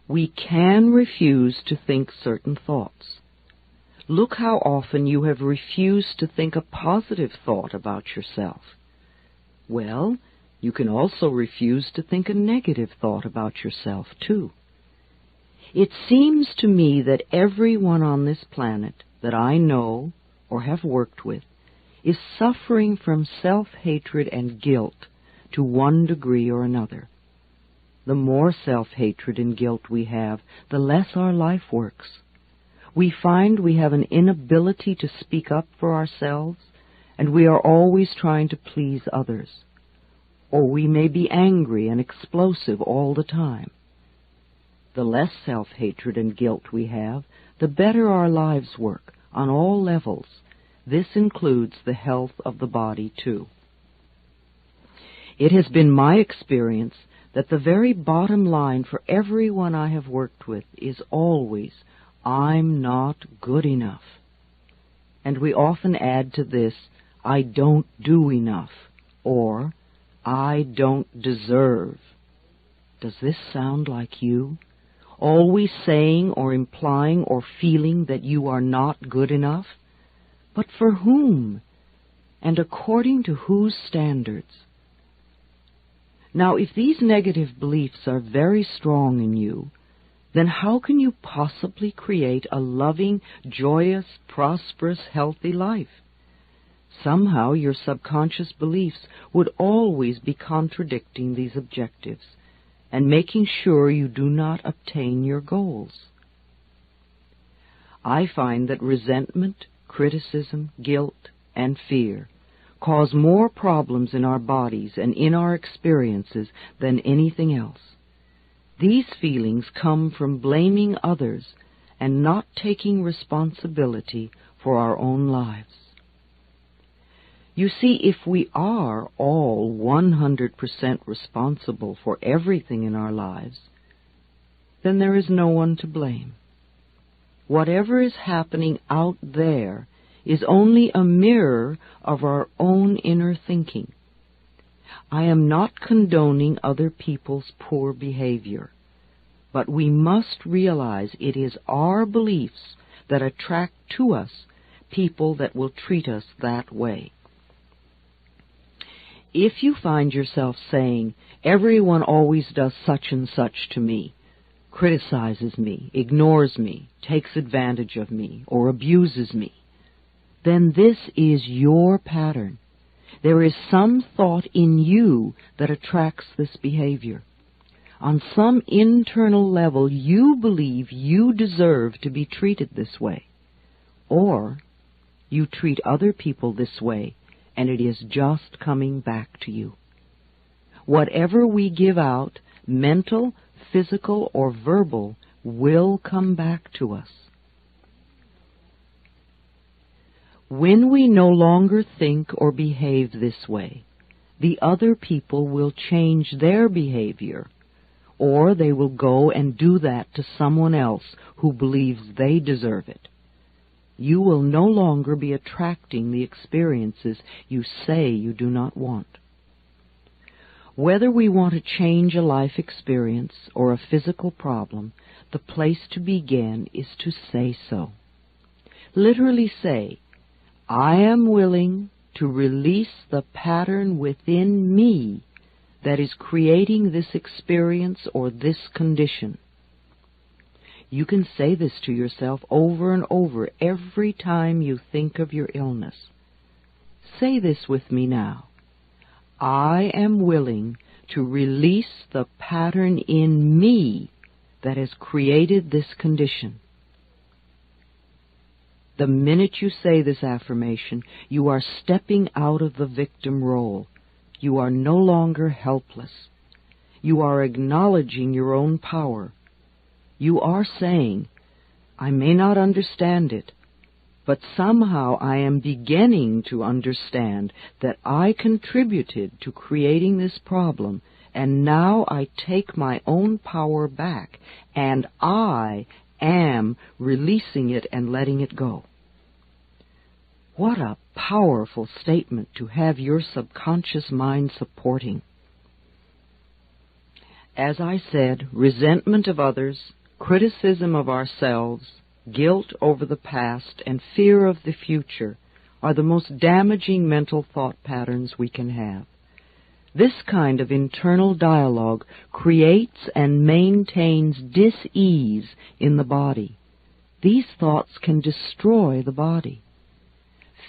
We can refuse to think certain thoughts. Look how often you have refused to think a positive thought about yourself. Well, you can also refuse to think a negative thought about yourself, too. It seems to me that everyone on this planet that I know or have worked with is suffering from self-hatred and guilt to one degree or another. The more self-hatred and guilt we have, the less our life works. We find we have an inability to speak up for ourselves, and we are always trying to please others. Or we may be angry and explosive all the time. The less self-hatred and guilt we have, the better our lives work on all levels. This includes the health of the body, too. It has been my experience that the very bottom line for everyone I have worked with is always, I'm not good enough. And we often add to this, I don't do enough, or I don't deserve. Does this sound like you? Always saying or implying or feeling that you are not good enough? But for whom? And according to whose standards? Now, if these negative beliefs are very strong in you, then how can you possibly create a loving, joyous, prosperous, healthy life? Somehow your subconscious beliefs would always be contradicting these objectives and making sure you do not obtain your goals. I find that resentment, criticism, guilt, and fear cause more problems in our bodies and in our experiences than anything else. These feelings come from blaming others and not taking responsibility for our own lives. You see, if we are all 100% responsible for everything in our lives, then there is no one to blame. Whatever is happening out there is only a mirror of our own inner thinking. I am not condoning other people's poor behavior, but we must realize it is our beliefs that attract to us people that will treat us that way. If you find yourself saying, everyone always does such and such to me, criticizes me, ignores me, takes advantage of me, or abuses me, then this is your pattern. There is some thought in you that attracts this behavior. On some internal level, you believe you deserve to be treated this way, or you treat other people this way, and it is just coming back to you. Whatever we give out, mental, physical, or verbal, will come back to us. When we no longer think or behave this way, the other people will change their behavior, or they will go and do that to someone else who believes they deserve it. You will no longer be attracting the experiences you say you do not want. Whether we want to change a life experience or a physical problem, the place to begin is to say so. Literally say, I am willing to release the pattern within me that is creating this experience or this condition. You can say this to yourself over and over every time you think of your illness. Say this with me now. I am willing to release the pattern in me that has created this condition. The minute you say this affirmation, you are stepping out of the victim role. You are no longer helpless. You are acknowledging your own power. You are saying, I may not understand it, but somehow I am beginning to understand that I contributed to creating this problem, and now I take my own power back, and I am releasing it and letting it go. What a powerful statement to have your subconscious mind supporting. As I said, resentment of others, Criticism of ourselves, guilt over the past, and fear of the future are the most damaging mental thought patterns we can have. This kind of internal dialogue creates and maintains dis-ease in the body. These thoughts can destroy the body.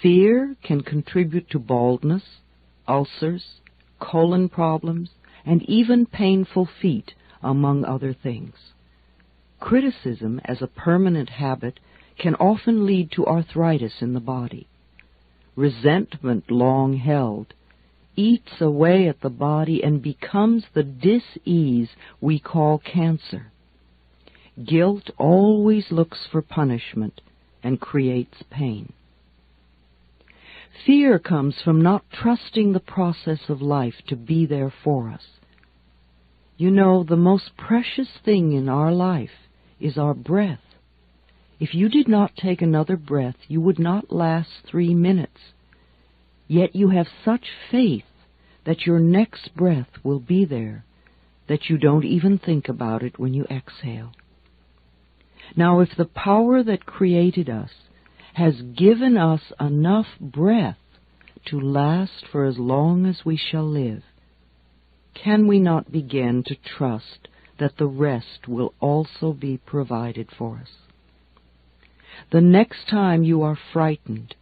Fear can contribute to baldness, ulcers, colon problems, and even painful feet, among other things. Criticism, as a permanent habit, can often lead to arthritis in the body. Resentment, long held, eats away at the body and becomes the dis-ease we call cancer. Guilt always looks for punishment and creates pain. Fear comes from not trusting the process of life to be there for us. You know, the most precious thing in our life is our breath. If you did not take another breath, you would not last 3 minutes. Yet you have such faith that your next breath will be there, that you don't even think about it when you exhale. Now, if the power that created us has given us enough breath to last for as long as we shall live, can we not begin to trust that the rest will also be provided for us? The next time you are frightened,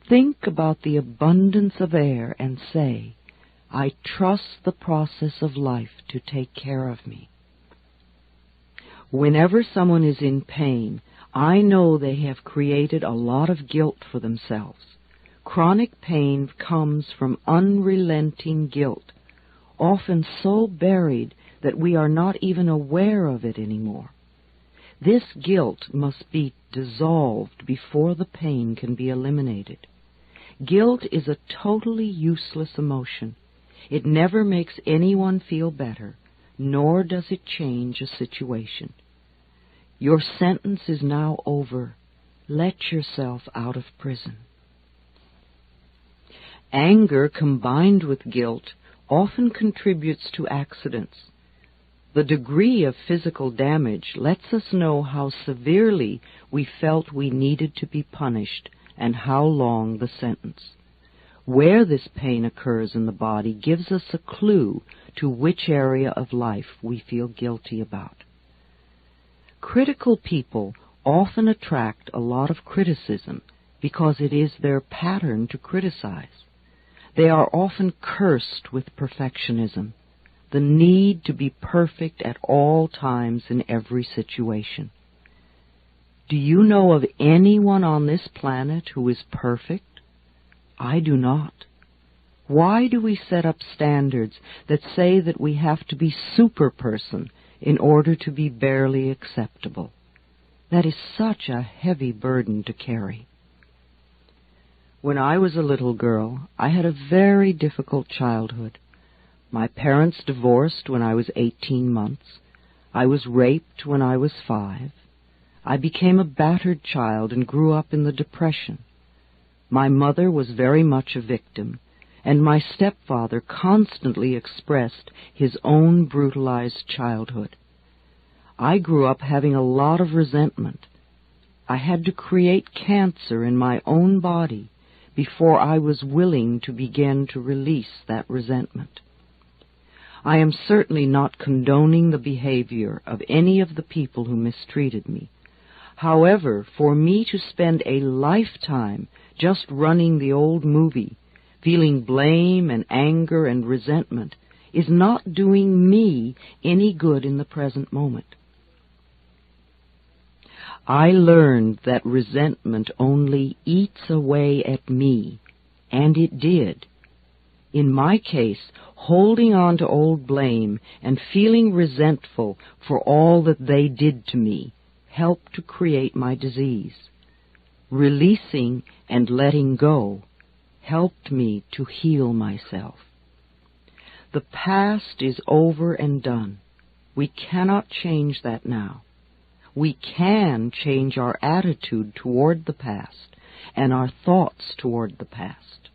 think about the abundance of air and say, I trust the process of life to take care of me. Whenever someone is in pain, I know they have created a lot of guilt for themselves. Chronic pain comes from unrelenting guilt, often so buried that we are not even aware of it anymore. This guilt must be dissolved before the pain can be eliminated. Guilt is a totally useless emotion. It never makes anyone feel better, nor does it change a situation. Your sentence is now over. Let yourself out of prison. Anger combined with guilt often contributes to accidents. The degree of physical damage lets us know how severely we felt we needed to be punished and how long the sentence. Where this pain occurs in the body gives us a clue to which area of life we feel guilty about. Critical people often attract a lot of criticism because it is their pattern to criticize. They are often cursed with perfectionism, the need to be perfect at all times in every situation. Do you know of anyone on this planet who is perfect? I do not. Why do we set up standards that say that we have to be superperson in order to be barely acceptable? That is such a heavy burden to carry. When I was a little girl, I had a very difficult childhood. My parents divorced when I was 18 months. I was raped when I was 5. I became a battered child and grew up in the Depression. My mother was very much a victim, and my stepfather constantly expressed his own brutalized childhood. I grew up having a lot of resentment. I had to create cancer in my own body before I was willing to begin to release that resentment. I am certainly not condoning the behavior of any of the people who mistreated me. However, for me to spend a lifetime just running the old movie, feeling blame and anger and resentment, is not doing me any good in the present moment. I learned that resentment only eats away at me, and it did. In my case, holding on to old blame and feeling resentful for all that they did to me helped to create my disease. Releasing and letting go helped me to heal myself. The past is over and done. We cannot change that now. We can change our attitude toward the past and our thoughts toward the past.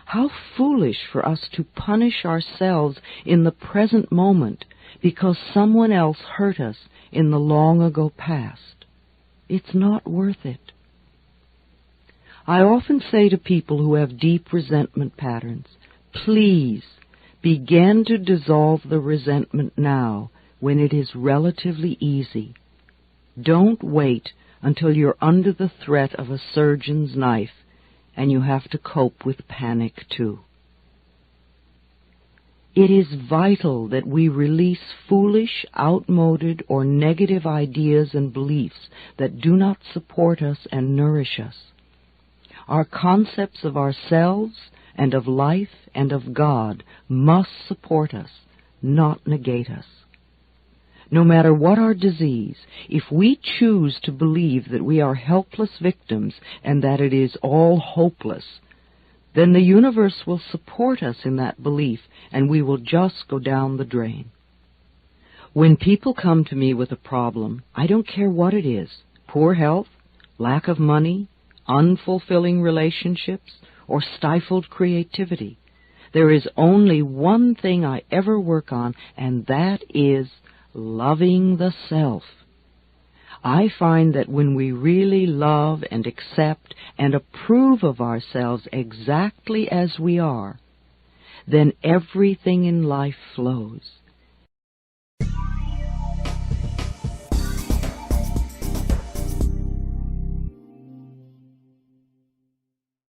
How foolish for us to punish ourselves in the present moment because someone else hurt us in the long ago past. It's not worth it. I often say to people who have deep resentment patterns, please begin to dissolve the resentment now when it is relatively easy. Don't wait until you're under the threat of a surgeon's knife and you have to cope with panic too. It is vital that we release foolish, outmoded, or negative ideas and beliefs that do not support us and nourish us. Our concepts of ourselves and of life and of God must support us, not negate us. No matter what our disease, if we choose to believe that we are helpless victims and that it is all hopeless, then the universe will support us in that belief and we will just go down the drain. When people come to me with a problem, I don't care what it is, poor health, lack of money, unfulfilling relationships, or stifled creativity. There is only one thing I ever work on, and that is loving the self. I find that when we really love and accept and approve of ourselves exactly as we are, then everything in life flows.